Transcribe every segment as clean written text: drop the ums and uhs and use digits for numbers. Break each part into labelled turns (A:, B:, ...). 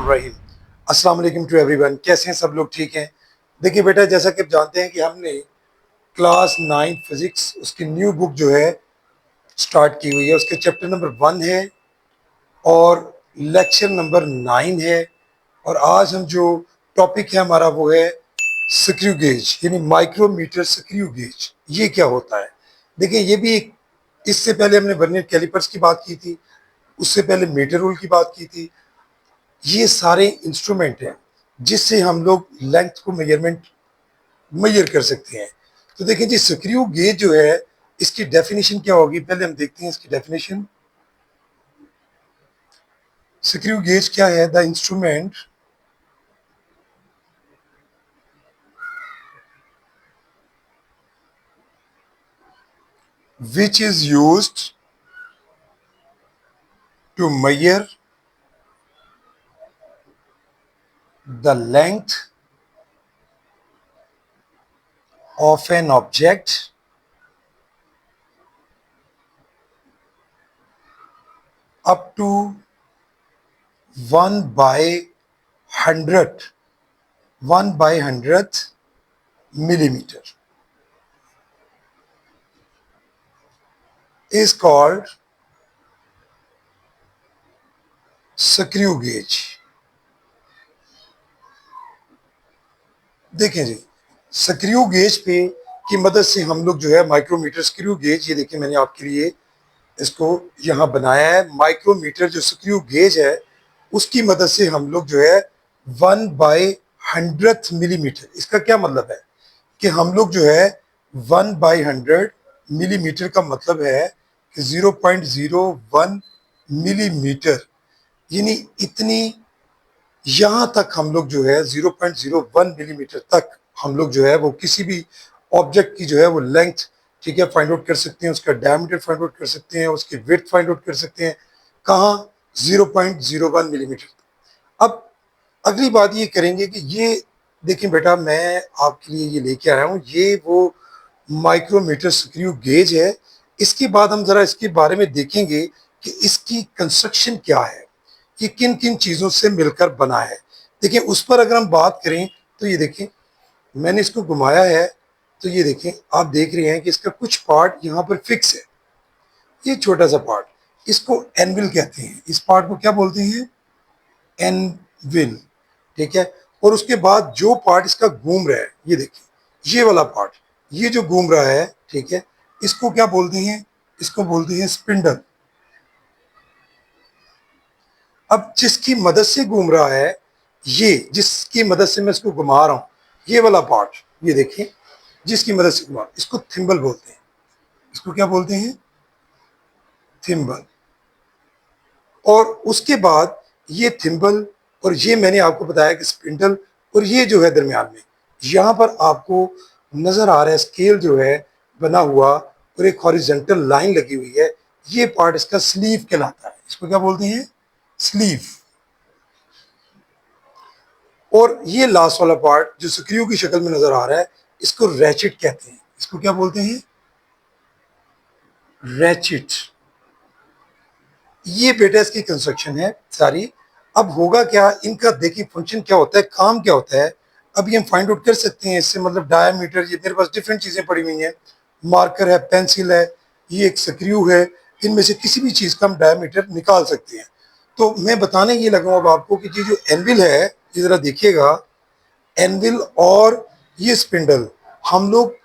A: बिस्मिल्लाहिर्रहमानिर्रहीम। अस्सलाम वालेकुम टू एवरीवन। कैसे हैं सब लोग? ठीक हैं? देखिए बेटा, जैसा कि आप जानते हैं कि हमने क्लास 9 फिजिक्स उसकी न्यू बुक जो है स्टार्ट की हुई है। उसके चैप्टर नंबर 1 है और लेक्चर नंबर 9 है। और आज हम जो टॉपिक है हमारा वो है स्क्रू गेज, यानी माइक्रोमीटर स्क्रू गेज। ये क्या होता है? देखिए, ये भी एक, इससे पहले हमने वर्नियर कैलिपर्स की बात की थी, उससे पहले मीटर रूल की बात की थी। ये सारे इंस्ट्रूमेंट हैं जिससे हम लोग लेंथ को मेजर कर सकते हैं। तो देखिए जी, स्क्रू गेज जो है इसकी डेफिनेशन क्या होगी, पहले हम देखते हैं इसकी डेफिनेशन। स्क्रू गेज क्या है? The instrument which is used to measure the length of an object up to 1/100th millimeter is called screw gauge. देखें जी, स्क्रू गेज पे की मदद से हम लोग जो है माइक्रोमीटर स्क्रू गेज, ये देखिए मैंने आपके लिए इसको यहाँ बनाया है। माइक्रोमीटर जो स्क्रू गेज है उसकी मदद से हम लोग जो है 1/100th मिलीमीटर, इसका क्या मतलब है कि हम लोग जो है 1/100 मिलीमीटर का मतलब है कि 0.01 मिलीमीटर, यानी इतनी, यहां तक हम लोग जो है 0.01 मिलीमीटर तक हम लोग जो है वो किसी भी ऑब्जेक्ट की जो है वो लेंथ, ठीक है, फाइंड आउट कर सकते हैं, उसका डायमीटर फाइंड आउट कर सकते हैं, उसकी विड्थ फाइंड आउट कर सकते हैं। कहाँ? 0.01 मिलीमीटर। अब अगली बात ये करेंगे कि ये देखें बेटा, मैं आपके लिए ये लेके आया हूँ, ये वो माइक्रोमीटर स्क्रू गेज है। इसके बाद हम जरा इसके बारे में देखेंगे कि इसकी कंस्ट्रक्शन क्या है, कि किन किन चीज़ों से मिलकर बना है। देखिए, उस पर अगर हम बात करें तो ये देखें, मैंने इसको घुमाया है तो ये देखें, आप देख रहे हैं कि इसका कुछ पार्ट यहाँ पर फिक्स है। ये छोटा सा पार्ट, इसको एनविल कहते हैं। इस पार्ट को क्या बोलते हैं? एनविल, ठीक है। और उसके बाद जो पार्ट इसका घूम रहा है, ये देखिए, ये वाला पार्ट, ये जो घूम रहा है, ठीक है, इसको क्या बोलते हैं? इसको बोलते हैं स्पिंडल। अब जिसकी मदद से घूम रहा है, ये जिसकी मदद से मैं इसको घुमा रहा हूं, ये वाला पार्ट, ये देखिए, जिसकी मदद से घुमा, इसको थिम्बल बोलते हैं। इसको क्या बोलते हैं? थिम्बल। और उसके बाद ये थिम्बल, और ये मैंने आपको बताया कि स्पिंडल, और ये जो है दरमियान में, यहाँ पर आपको नजर आ रहा है स्केल जो है बना हुआ, और एक हॉरिजेंटल लाइन लगी हुई है। ये पार्ट इसका स्लीव कहलाता है। इसको क्या बोलते हैं? स्लीव। और ये लास्ट वाला पार्ट जो स्क्रू की शक्ल में नजर आ रहा है, इसको रैचिट कहते हैं। इसको क्या बोलते हैं? रैचिट। ये बेटा इसकी कंस्ट्रक्शन है सारी। अब होगा क्या इनका, देखिए फंक्शन क्या होता है, काम क्या होता है, अभी हम फाइंड आउट कर सकते हैं इससे। मतलब डायमीटर, ये मेरे पास डिफरेंट चीजें पड़ी हुई हैं, मार्कर है, पेंसिल है, ये एक स्क्रू है, इनमें से किसी भी चीज का हम डायमीटर निकाल सकते हैं। तो मैं बताने ये लगा अब आपको कि ये जो एनविल है, ये जरा देखिएगा, एनविल और ये स्पिंडल, हम लोग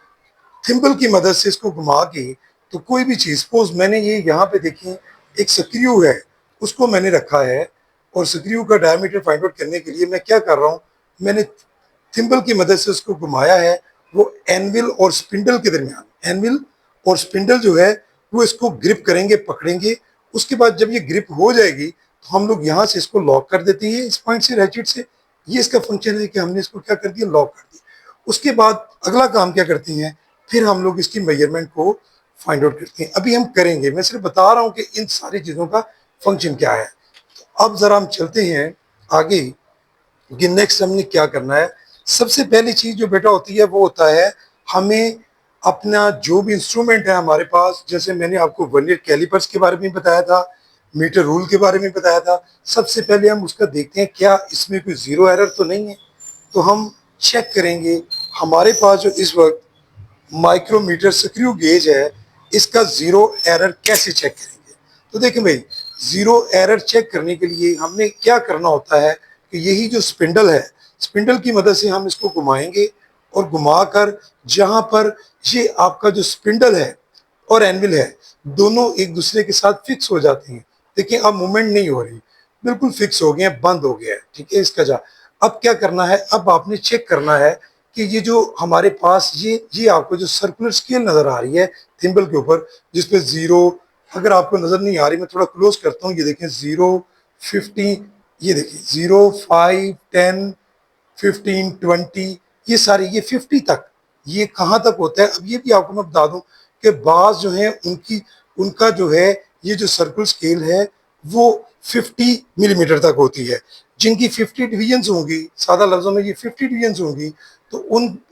A: थिम्बल की मदद से इसको घुमा के, तो कोई भी चीज, सपोज मैंने ये यहाँ पे देखिए एक स्क्रू है, उसको मैंने रखा है, और स्क्रू का डायमीटर फाइंड आउट करने के लिए मैं क्या कर रहा हूँ, मैंने थिम्बल की मदद से उसको घुमाया है। वो एनविल और स्पिंडल के दरमियान, एनविल और स्पिंडल जो है वो इसको ग्रिप करेंगे, पकड़ेंगे। उसके बाद जब ये ग्रिप हो जाएगी तो हम लोग यहाँ से इसको लॉक कर देते हैं, इस पॉइंट से, रैचिट से। ये इसका फंक्शन है कि हमने इसको क्या कर दिया, लॉक कर दिया। उसके बाद अगला काम क्या करते हैं, फिर हम लोग इसकी मेजरमेंट को फाइंड आउट करते हैं। अभी हम करेंगे, मैं सिर्फ बता रहा हूं कि इन सारी चीजों का फंक्शन क्या है। तो अब जरा हम चलते हैं आगे कि नेक्स्ट हमने क्या करना है। सबसे पहली चीज जो बेटा होती है वो होता है, हमें अपना जो भी इंस्ट्रूमेंट है हमारे पास, जैसे मैंने आपको वर्नियर कैलिपर्स के बारे में बताया था, मीटर रूल के बारे में बताया था। सबसे पहले हम उसका देखते हैं क्या इसमें कोई ज़ीरो एरर तो नहीं है। तो हम चेक करेंगे हमारे पास जो इस वक्त माइक्रोमीटर स्क्रू गेज है, इसका ज़ीरो एरर कैसे चेक करेंगे। तो देखें भाई, ज़ीरो एरर चेक करने के लिए हमने क्या करना होता है कि यही जो स्पिंडल है, स्पिंडल की मदद से हम इसको घुमाएंगे और घुमाकर जहां पर ये आपका जो स्पिंडल है और एनविल है, दोनों एक दूसरे के साथ फिक्स हो जाते हैं। देखिए अब मूवमेंट नहीं हो रही, बिल्कुल फिक्स हो गए हैं, बंद हो गया है। ठीक है, इसका जा अब क्या करना है, अब आपने चेक करना है कि ये जो हमारे पास ये आपको जो सर्कुलर स्केल नजर आ रही है थिम्बल के ऊपर, जिसपे जीरो, अगर आपको नजर नहीं आ रही मैं थोड़ा क्लोज करता हूँ, ये देखें 0, 50, ये देखिए 0, 5, 10, 15, 20, ये सारे ये 50 तक, ये कहाँ तक होता है। अब ये भी आपको मैं बता दूं कि बाज जो है उनकी उनका जो है ये जो सर्कुलर स्केल है वो 50 मिलीमीटर तक होती है। जिनकी 50 डिवीजन्स होंगी, सादा लफ्जों में ये 50 डिवीजन्स होंगी, तो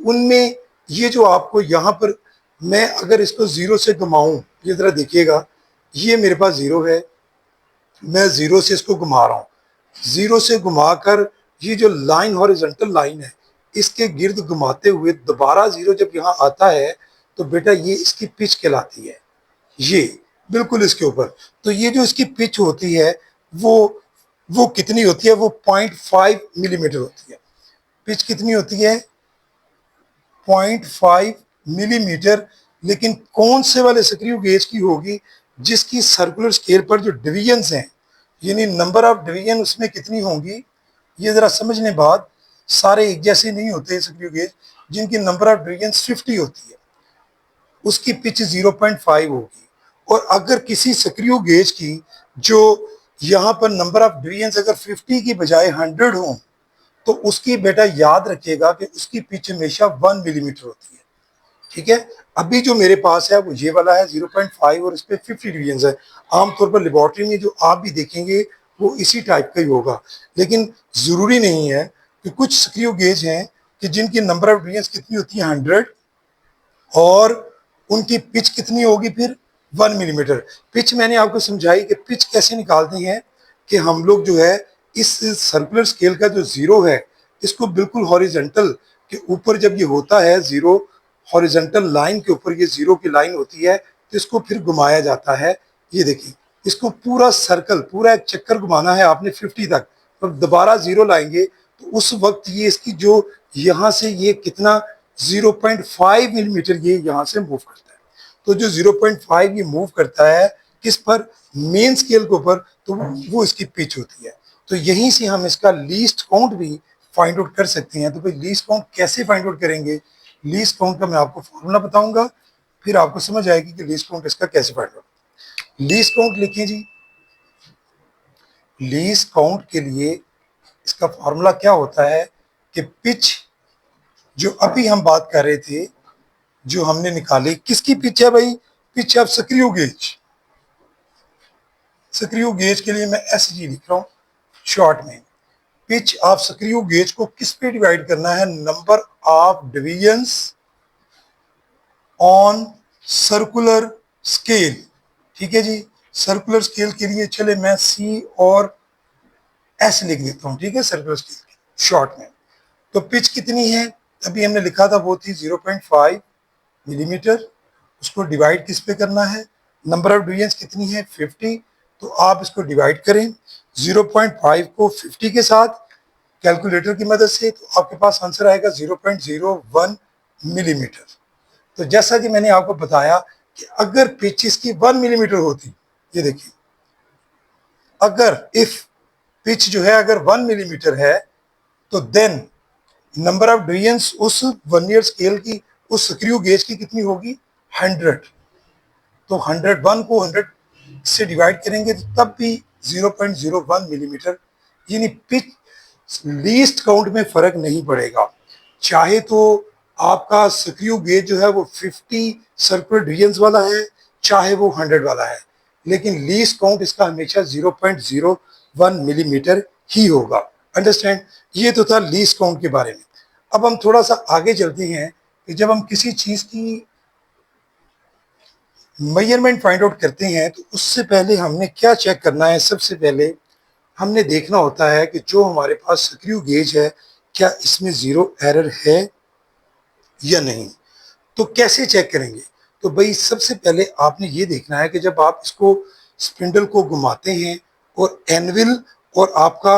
A: उनमें ये जो आपको यहाँ पर, मैं अगर इसको जीरो से घुमाऊं, ये जरा देखिएगा, ये मेरे पास जीरो है, मैं जीरो से इसको घुमा रहा हूँ, जीरो से घुमाकर ये जो लाइन हॉरिजॉन्टल लाइन है इसके गिर्द घुमाते हुए दोबारा जीरो जब यहाँ आता है तो बेटा ये इसकी पिच कहलाती है। ये बिल्कुल इसके ऊपर, तो ये जो इसकी पिच होती है वो वो कितनी होती है, वो 0.5 मिलीमीटर होती है। पिच कितनी होती है, 0.5 मिलीमीटर। लेकिन कौन से वाले स्क्रू गेज की होगी, जिसकी सर्कुलर स्केल पर जो डिवीजन्स हैं, यानी नंबर ऑफ डिवीजन उसमें कितनी होंगी, ये जरा समझने बाद, सारे एक जैसे नहीं होते स्क्रू गेज, जिनकी नंबर ऑफ डिवीजन 50 होती है उसकी पिच 0.5 होगी। और अगर किसी स्क्रू गेज की जो यहाँ पर नंबर ऑफ डिवीजन अगर 50 की बजाय 100 हो, तो उसकी बेटा याद रखिएगा कि उसकी पिच हमेशा 1 मिलीमीटर होती है। ठीक है, अभी जो मेरे पास है वो ये वाला है 0.5 और इस पे 50 डिवीजन है। आमतौर पर लेबोरेटरी में जो आप भी देखेंगे वो इसी टाइप का ही होगा, लेकिन जरूरी नहीं है कि कुछ स्क्रू गेज हैं कि जिनकी नंबर ऑफ डिवीजन कितनी होती है 100, और उनकी पिच कितनी होगी फिर 1 मिलीमीटर। पिच मैंने आपको समझाई कि पिच कैसे निकालते हैं, कि हम लोग जो है इस सर्कुलर स्केल का जो जीरो है इसको बिल्कुल हॉरिजेंटल के ऊपर जब ये होता है जीरो, हॉरिजेंटल लाइन के ऊपर ये जीरो की लाइन होती है, तो इसको फिर घुमाया जाता है। ये देखिए, इसको पूरा सर्कल, पूरा एक चक्कर घुमाना है आपने 50 तक, और दोबारा जीरो लाएंगे तो उस वक्त ये इसकी जो यहाँ से ये कितना 0.5 मिलीमीटर ये यहाँ से मूव करता है। तो जो 0.5 ये मूव करता है किस पर, मेन स्केल के ऊपर, तो वो इसकी पिच होती है। तो यहीं से हम इसका लीस्ट काउंट भी फाइंड आउट कर सकते हैं। तो भाई लीस्ट काउंट कैसे फाइंड आउट करेंगे, लीस्ट काउंट का मैं आपको फॉर्मूला बताऊंगा, फिर आपको समझ आएगी कि लीस्ट काउंट इसका कैसे फाइंड आउट। लीस्ट काउंट लिखिए जी, लीस्ट काउंट के लिए इसका फॉर्मूला क्या होता है कि पिच जो अभी हम बात कर रहे थे, जो हमने निकाली, किसकी पिच है भाई, pitch of screw gauge. Screw gauge के लिए मैं एस जी लिख रहा हूं शॉर्ट में। पिच ऑफ स्क्रू गेज को किस पे डिवाइड करना है, number of divisions on circular scale. ठीक है जी, सर्कुलर स्केल के लिए चले मैं सी और एस लिख देता हूं। ठीक है, सर्कुलर स्केल शॉर्ट में। तो पिच कितनी है, अभी हमने लिखा था वो थी 0.5 मिलीमीटर। उसको डिवाइड किस पे करना है, नंबर ऑफ डिवीजन कितनी है 50, तो आप इसको डिवाइड करें 0.5 को 50 के साथ कैलकुलेटर की मदद से, तो आपके पास आंसर आएगा 0.01 मिलीमीटर। तो जैसा कि मैंने आपको बताया कि अगर पिच इसकी 1 मिलीमीटर होती, ये देखिए, अगर इफ पिच जो है अगर 1 मिलीमीटर है, तो देन नंबर ऑफ डिवीजन उस वर्नियर स्केल की, उस स्क्रू गेज की कितनी होगी 100। तो 101 को 100 से डिवाइड करेंगे तो तब भी 0.01 मिलीमीटर, यानी पिच लीस्ट काउंट में फर्क नहीं पड़ेगा। चाहे तो आपका स्क्रू गेज जो है वो 50 सर्कुलर डिवीजन वाला है, चाहे वो 100 वाला है, लेकिन लीस्ट काउंट इसका हमेशा 0.01 मिलीमीटर ही होगा। अंडरस्टैंड, ये तो था लीस्ट काउंट के बारे में। अब हम थोड़ा सा आगे चलते हैं कि जब हम किसी चीज की मेजरमेंट फाइंड आउट करते हैं तो उससे पहले हमने क्या चेक करना है? सबसे पहले हमने देखना होता है कि जो हमारे पास स्क्रू गेज है क्या इसमें जीरो एरर है या नहीं। तो कैसे चेक करेंगे? तो भाई सबसे पहले आपने ये देखना है कि जब आप इसको स्पिंडल को घुमाते हैं और एनविल और आपका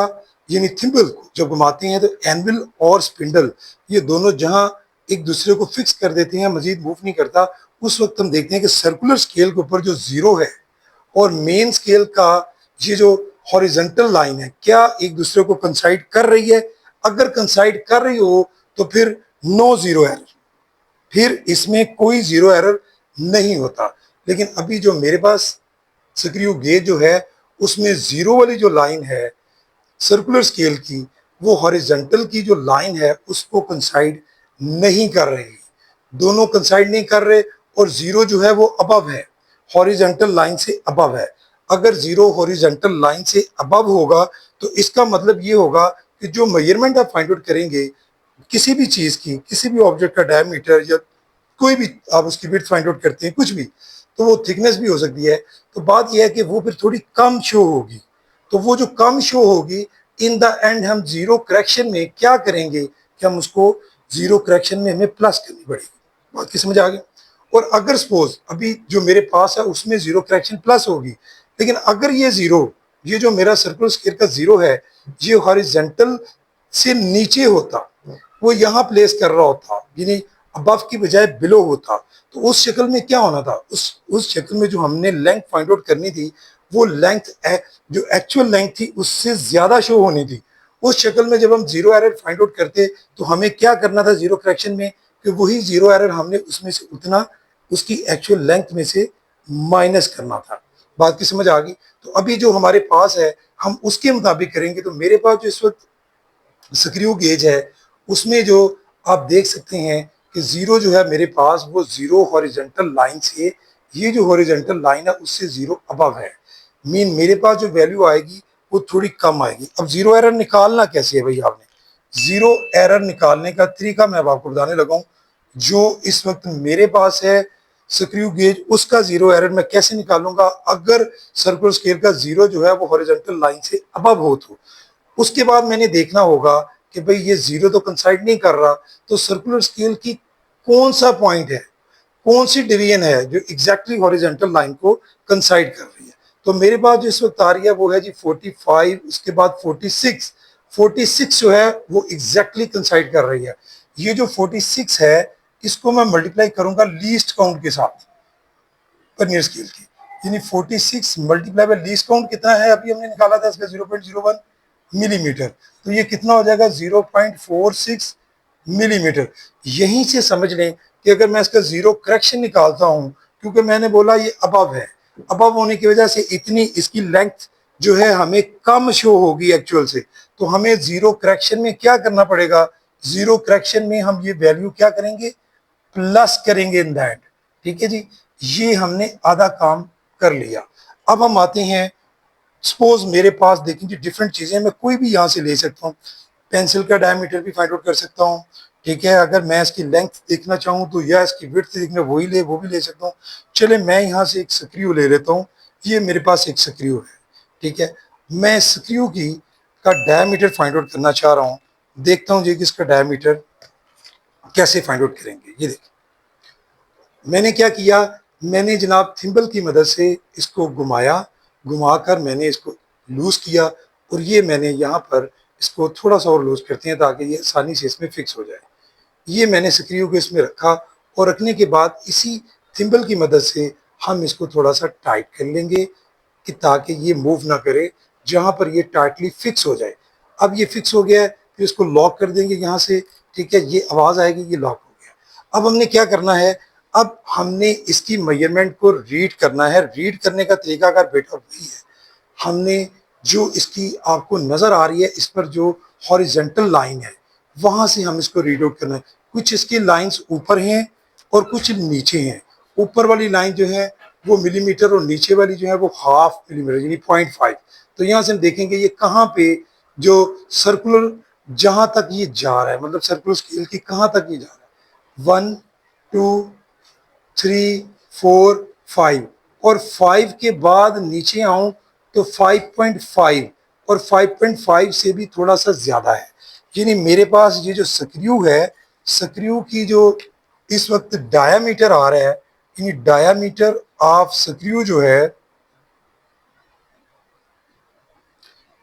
A: यानी थिम्बल को जब घुमाते हैं तो एनविल और स्पिंडल ये दोनों जहां एक दूसरे को फिक्स कर देते हैं, मजीद मूव नहीं करता, उस वक्त हम देखते हैं कि सर्कुलर स्केल के ऊपर जो जीरो है और मेन स्केल का ये जो हॉरिजेंटल लाइन है क्या एक दूसरे को कंसाइड कर रही है। अगर कंसाइड कर रही हो तो फिर नो जीरो एरर, फिर इसमें कोई जीरो एरर नहीं होता। लेकिन अभी जो मेरे पास स्क्रू गेज जो है उसमें जीरो वाली जो लाइन है सर्कुलर स्केल की, वो हॉरिजेंटल की जो लाइन है उसको कंसाइड नहीं कर रही, दोनों कंसाइड नहीं कर रहे और जीरो जो है वो अबव है, हॉरिजेंटल लाइन से अबव है। अगर जीरो हॉरिजेंटल लाइन से अबव होगा तो इसका मतलब ये होगा कि जो मेजरमेंट आप फाइंड आउट करेंगे किसी भी चीज की, किसी भी ऑब्जेक्ट का डायमीटर या कोई भी आप उसकी विड्थ फाइंड आउट करते हैं कुछ भी, तो वो थिकनेस भी हो सकती है। तो बात यह है कि वो फिर थोड़ी कम शो होगी। तो वो जो कम शो होगी इन द एंड हम जीरो करेक्शन में क्या करेंगे कि हम उसको जीरो करेक्शन में हमें प्लस करनी पड़ेगी। बात की समझ आ गई? और अगर सपोज अभी जो मेरे पास है उसमें जीरो करेक्शन प्लस होगी, लेकिन अगर ये जीरो, ये जो मेरा सर्कुलर स्केल का जीरो है ये हॉरिजेंटल से नीचे होता, वो यहाँ प्लेस कर रहा होता यानी अबव की बजाय बिलो होता, तो उस शक्ल में क्या होना था? उस शक्ल में जो हमने लेंथ फाइंड आउट करनी थी वो लेंथ जो एक्चुअल लेंथ थी उससे ज्यादा शो होनी थी। उस शक्ल में जब हम जीरो एरर फाइंड आउट करते तो हमें क्या करना था जीरो करेक्शन में कि वही जीरो एरर हमने उसमें से उतना उसकी एक्चुअल लेंथ में से माइनस करना था। बात की समझ आ गई? तो अभी जो हमारे पास है हम उसके मुताबिक करेंगे। तो मेरे पास जो इस वक्त स्क्रू गेज है उसमें जो आप देख सकते हैं कि जीरो जो है मेरे पास वो जीरो हॉरिजेंटल लाइन से, ये जो हॉरिजेंटल लाइन है उससे जीरो अबव है, मीन मेरे पास जो वैल्यू आएगी वो थोड़ी कम आएगी। अब जीरो एरर निकालना कैसे है भाई? आपने जीरो एरर निकालने का तरीका मैं अब आपको बताने लगा हूं। जो इस वक्त मेरे पास है स्क्रू गेज उसका जीरो एरर मैं कैसे निकालूंगा अगर सर्कुलर स्केल का जीरो जो है वो हॉरिजेंटल लाइन से अबव हो। तो उसके बाद मैंने देखना होगा कि भाई ये जीरो तो कंसाइड नहीं कर रहा, तो सर्कुलर स्केल की कौन सा पॉइंट है, कौन सी डिवीजन है जो एग्जैक्टली हॉरिजेंटल लाइन को कंसाइड कर रही है। तो मेरे पास जो इस वक्त आ रही है वो है जी 45, उसके बाद 46। 46 जो है वो एग्जैक्टली कंसाइड कर रही है। ये जो 46 है इसको मैं मल्टीप्लाई करूंगा लीस्ट काउंट के साथ वर्नियर स्केल की, यानी 46 मल्टीप्लाई बाय लीस्ट काउंट कितना है अभी हमने निकाला था इसका 0.01 मिलीमीटर, तो ये कितना हो जाएगा 0.46 मिलीमीटर। यहीं से समझ लें कि अगर मैं इसका जीरो करेक्शन निकालता हूं, क्योंकि मैंने बोला ये अबव है, अबव होने की वजह से इतनी इसकी लेंथ जो है हमें कम शो होगी एक्चुअल से, तो हमें जीरो करेक्शन में क्या करना पड़ेगा? जीरो करेक्शन में हम ये वैल्यू क्या करेंगे? प्लस करेंगे इन दैट। ठीक है जी, ये हमने आधा काम कर लिया। अब हम आते हैं, सपोज मेरे पास देखें जी डिफरेंट चीजें मैं कोई भी यहां से ले सकता हूँ, पेंसिल का डायमीटर भी फाइंड आउट कर सकता हूँ। ठीक है, अगर मैं इसकी लेंथ देखना चाहूँ तो या इसकी विड्थ देखना वो भी ले सकता हूँ। चले मैं यहाँ से एक स्क्रू ले लेता हूँ, ये मेरे पास एक स्क्रू है। ठीक है, मैं स्क्रू की का डायमीटर फाइंड आउट करना चाह रहा हूँ। देखता हूँ जी कि इसका डायमीटर कैसे फाइंड आउट करेंगे। ये देखिए मैंने क्या किया, मैंने जनाब थिम्बल की मदद से इसको घुमाया, घुमाकर मैंने इसको लूज किया और ये मैंने यहाँ पर इसको थोड़ा सा और लूज करते हैं ताकि ये आसानी से इसमें फिक्स हो जाए। ये मैंने स्क्रू को इसमें रखा और रखने के बाद इसी थिम्बल की मदद से हम इसको थोड़ा सा टाइट कर लेंगे कि ताकि ये मूव ना करे, जहाँ पर ये टाइटली फिक्स हो जाए। अब ये फिक्स हो गया है, फिर इसको लॉक कर देंगे यहाँ से। ठीक है, ये आवाज़ आएगी ये लॉक हो गया। अब हमने क्या करना है, अब हमने इसकी मेजरमेंट को रीड करना है। रीड करने का तरीका अगर बेटा वही है, हमने जो इसकी आपको नज़र आ रही है इस पर जो हॉरिजेंटल लाइन है वहाँ से हम इसको रीड आउट करना है। कुछ इसकी लाइंस ऊपर हैं और कुछ नीचे हैं। ऊपर वाली लाइन जो है वो मिलीमीटर और नीचे वाली जो है वो हाफ मिलीमीटर यानी 0.5। तो यहाँ से हम देखेंगे ये कहाँ पे जो सर्कुलर जहाँ तक ये जा रहा है, मतलब सर्कुलर स्केल की कहाँ तक ये जा रहा है, 1 2 3 4 5 और 5 के बाद नीचे आऊं तो 5.5 और 5.5 से भी थोड़ा सा ज्यादा है। यानी मेरे पास ये जो स्क्रू है, स्क्रू की जो इस वक्त डायामीटर आ रहा है, यानी डायामीटर ऑफ स्क्रू जो है,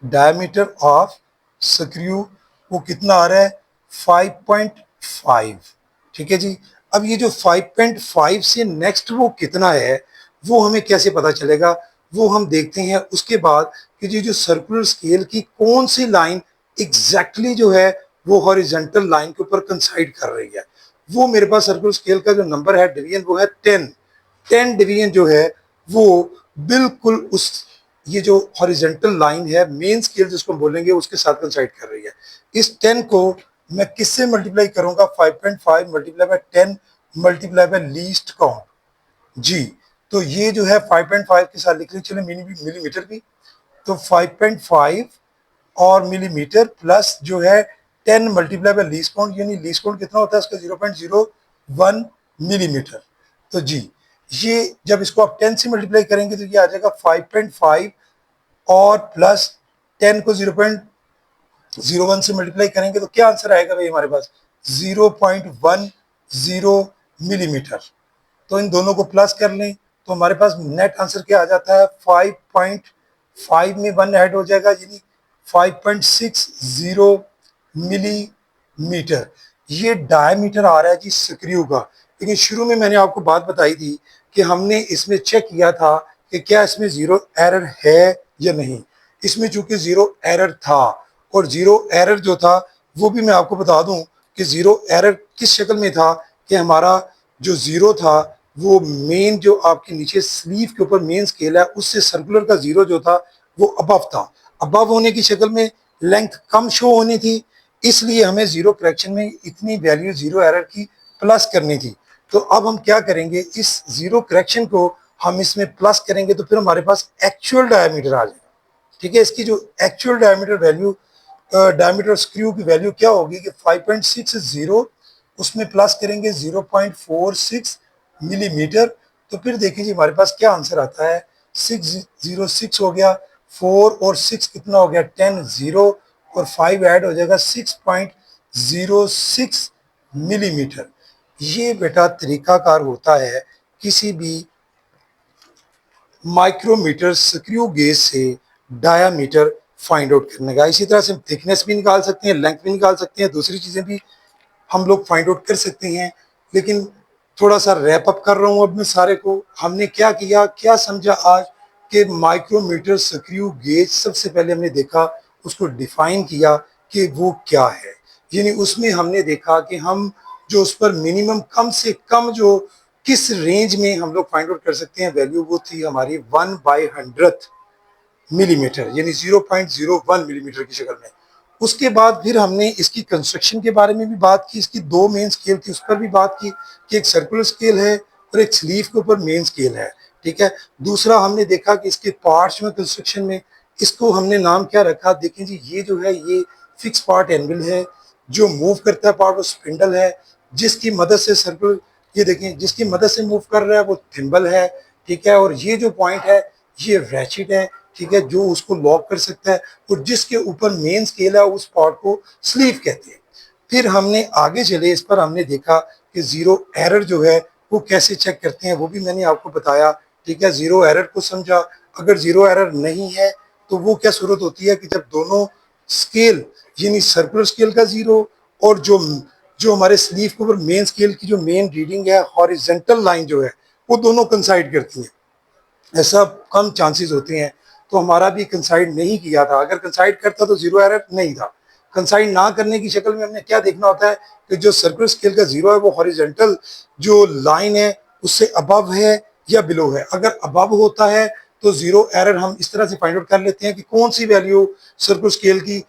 A: डायमीटर ऑफ स्क्रू वो कितना आ रहा है, 5.5। ठीक है जी। अब ये जो 5.5 से नेक्स्ट वो कितना है, वो हमें कैसे पता चलेगा, वो हम देखते हैं उसके बाद कि ये जो सर्कुलर स्केल की कौन सी लाइन एग्जैक्टली जो है वो हॉरिजेंटल लाइन के ऊपर कंसाइड कर रही है। वो मेरे पास सर्कुलर स्केल का जो नंबर है डिवीजन वो है 10। 10 डिवीजन जो है वो बिल्कुल उस ये जो हॉरिजेंटल लाइन है मेन स्केल जिसको हम बोलेंगे उसके साथ कंसाइड कर रही है। इस 10 को मैं किससे मल्टीप्लाई करूंगा, 5.5 multiply by 10 multiply by least count जी। तो ये जो है 5.5 के साथ लिख लीजिए, चलो मिलीमीटर भी, तो 5.5 और मिलीमीटर प्लस जो है 10 मल्टीप्लाई बाय लीस्ट काउंट, यानी लीस्ट काउंट कितना होता है उसका 0.01 मिलीमीटर। तो जी ये जब इसको आप 10 से मल्टीप्लाई करेंगे तो ये आ जाएगा 5.5 और प्लस 10 को 0.01 से मल्टीप्लाई करेंगे तो क्या आंसर आएगा भाई हमारे पास, 0.10 मिलीमीटर। तो इन दोनों को प्लस कर लें तो हमारे पास नेट आंसर क्या आ जाता है, 5.5 में 1 ऐड हो जाएगा, यानी 5.60 मिलीमीटर। ये डायमीटर आ रहा है जी स्क्रू का। लेकिन शुरू में मैंने आपको बात बताई थी कि हमने इसमें चेक किया था कि क्या इसमें जीरो एरर है या नहीं। इसमें चूंकि जीरो एरर था, और जीरो एरर जो था वो भी मैं आपको बता दूं कि जीरो एरर किस शक्ल में था कि हमारा जो जीरो था वो मेन जो आपके नीचे स्लीव के ऊपर मेन स्केल है उससे सर्कुलर का जीरो जो था वो अबव था। अबव होने की शक्ल में लेंथ कम शो होनी थी, इसलिए हमें जीरो करेक्शन में इतनी वैल्यू जीरो एरर की प्लस करनी थी। तो अब हम क्या करेंगे, इस जीरो करेक्शन को हम इसमें प्लस करेंगे तो फिर हमारे पास एक्चुअल डायमीटर आ जाएगा। ठीक है, इसकी जो actual diameter value, diameter screw की वैल्यू क्या होगी कि 5.60, उसमें प्लस करेंगे 0.46 मिलीमीटर। तो फिर देखिए जी हमारे पास क्या आंसर आता है, 606 हो गया, 4 और 6 कितना हो गया 10, 0 और 5 ऐड हो जाएगा 6.06 मिलीमीटर। ये बेटा तरीकाकार होता है किसी भी माइक्रोमीटर स्क्रू गेज से डायामीटर फाइंड आउट करने का। इसी तरह से हम थिकनेस भी निकाल सकते हैं, लेंथ भी निकाल सकते हैं, दूसरी चीजें भी हम लोग फाइंड आउट कर सकते हैं। लेकिन थोड़ा सा रैप अप कर रहा हूं अब मैं सारे को। हमने क्या किया, क्या समझा आज कि माइक्रोमीटर स्क्रू गेज सबसे पहले हमने देखा, उसको डिफाइन किया कि वो क्या है। यानी उसमें हमने देखा कि हम जो उस पर मिनिमम कम से कम जो किस रेंज में हम लोग फाइंड आउट कर सकते हैं वैल्यू, वो थी हमारी 1/100 मिलीमीटर, यानी 0.01 मिलीमीटर की शक्ल में। उसके बाद फिर हमने इसकी कंस्ट्रक्शन के बारे में भी बात की, इसकी दो मेन स्केल थी उस पर भी बात की कि एक सर्कुलर स्केल है और एक स्लीव के ऊपर मेन स्केल है। ठीक है, दूसरा हमने देखा कि इसके पार्ट्स में कंस्ट्रक्शन में इसको हमने नाम क्या रखा, देखें जी ये जो है ये फिक्स पार्ट एनविल है, जो मूव करता है पार्ट वो स्पिंडल है, जिसकी मदद से सर्कुलर, ये देखें जिसकी मदद से मूव कर रहा है वो थिम्बल है। ठीक है, और ये जो पॉइंट है ये रैचिट है। ठीक है, जो उसको लॉक कर सकता है, और जिसके ऊपर मेन स्केल है उस पार्ट को स्लीव कहते हैं। फिर हमने आगे चले, इस पर हमने देखा कि जीरो एरर जो है वो कैसे चेक करते हैं, वो भी मैंने आपको बताया। ठीक है, जीरो एरर को समझा। अगर जीरो एरर नहीं है तो वो क्या सूरत होती है कि जब दोनों स्केल यानी सर्कुलर स्केल का जीरो और जो जो हमारे स्लीव के ऊपर मेन स्केल की जो मेन रीडिंग है हॉरिजेंटल लाइन जो है वो दोनों कंसाइड करती है, ऐसा कम चांसेस होते हैं। तो हमारा भी कंसाइड नहीं किया था, अगर कंसाइड करता तो जीरो एरर नहीं था। कंसाइड ना करने की शक्ल में हमने क्या देखना होता है कि जो सर्कुलर स्केल का जीरो है वो हॉरिजेंटल जो लाइन है उससे अबव है या बिलो है। अगर अबव होता है तो जीरो एरर हम इस तरह से फाइंड आउट कर लेते हैं कि कौन सी वैल्यू सर्कुलर स्केल की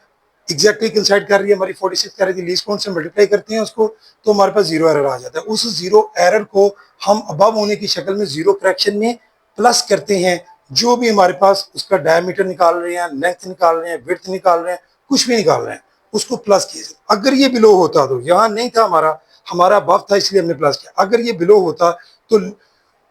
A: एग्जैक्टली कंसाइड कर रही है, हमारी 46 कर रही थी, लीस्ट काउंट से मल्टीप्लाई करते हैं उसको तो हमारे पास जीरो एरर आ जाता है। उस जीरो एरर को हम अबव होने की शक्ल में जीरो करेक्शन में प्लस करते हैं। जो भी हमारे पास उसका डायमीटर निकाल रहे हैं, लेंथ निकाल रहे हैं, विड्थ निकाल रहे हैं, कुछ भी निकाल रहे हैं, उसको प्लस कीजिए। अगर ये बिलो होता तो यहाँ नहीं था हमारा, हमारा अबव था इसलिए हमने प्लस किया। अगर ये बिलो होता तो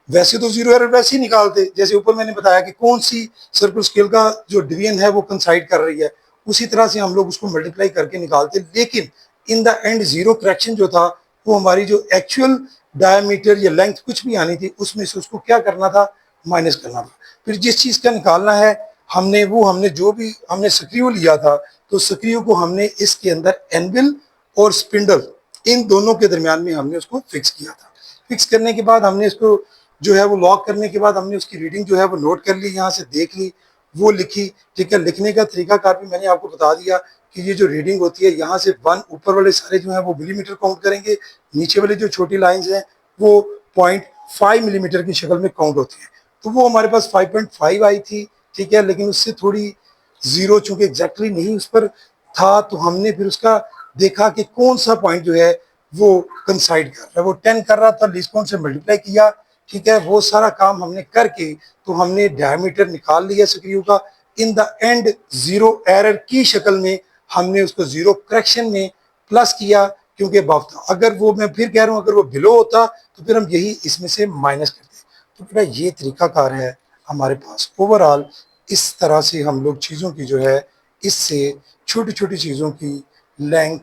A: वैसे तो जीरो एरर वैसे ही निकालते, जैसे ऊपर मैंने बताया कि कौन सी सर्कुलर स्केल का जो डिवीजन है वो कंसाइड कर रही है, उसी तरह से हम लोग उसको मल्टीप्लाई करके निकालते। लेकिन in the end zero correction जो था वो हमारी जो एक्चुअल डायमीटर या लेंथ कुछ भी आनी थी उसमें से उसको क्या करना था, माइनस करना था। फिर जिस चीज का निकालना है हमने जो भी हमने स्क्रू लिया था, तो स्क्रू को हमने इसके अंदर एनविल और स्पिंडल इन दोनों के दरमियान में हमने उसको फिक्स किया था। फिक्स करने के बाद हमने इसको जो है वो लॉक करने के बाद हमने उसकी रीडिंग जो है वो नोट कर ली, यहाँ से देख ली, वो लिखी। ठीक है, लिखने का तरीकाकार भी मैंने आपको बता दिया कि ये जो रीडिंग होती है यहाँ से 1 ऊपर वाले सारे जो है वो मिलीमीटर काउंट करेंगे, नीचे वाले जो छोटी लाइंस हैं वो 0.5 मिलीमीटर की शक्ल में काउंट होती है। तो वो हमारे पास 5.5 आई थी। ठीक है, लेकिन उससे थोड़ी जीरो चूंकि एग्जैक्टली नहीं उस पर था, तो हमने फिर उसका देखा कि कौन सा पॉइंट जो है वो कंसाइड कर रहा है। वो 10 कर रहा था, लीस्ट काउंट से मल्टीप्लाई किया। ठीक है, वो सारा काम हमने करके तो हमने डायमीटर निकाल लिया स्क्रू का। In the end zero error की शक्ल में हमने उसको जीरो करेक्शन में प्लस किया, क्योंकि अबव था। अगर वो, मैं फिर कह रहा हूँ, अगर वो बिलो होता तो फिर हम यही इसमें से माइनस करते। तो बेटा ये तरीकाकार है हमारे पास। ओवरऑल इस तरह से हम लोग चीज़ों की जो है, इससे छोटी छोटी चीज़ों की लेंथ,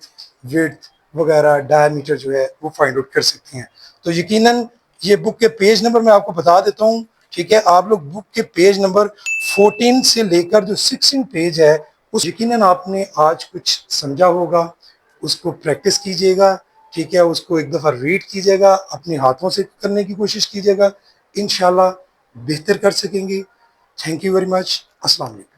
A: विड्थ वगैरह, डायमीटर जो है वो फाइंड आउट कर सकते हैं। तो यकीनन ये बुक के पेज नंबर मैं आपको बता देता हूँ। ठीक है, आप लोग बुक के पेज नंबर 14 से लेकर जो 16 पेज है उस यकीनन आपने आज कुछ समझा होगा, उसको प्रैक्टिस कीजिएगा। ठीक है, उसको एक दफ़ा रीड कीजिएगा, अपने हाथों से करने की कोशिश कीजिएगा, इंशाल्लाह बेहतर कर सकेंगे। Thank you very much. अस्सलाम वालेकुम।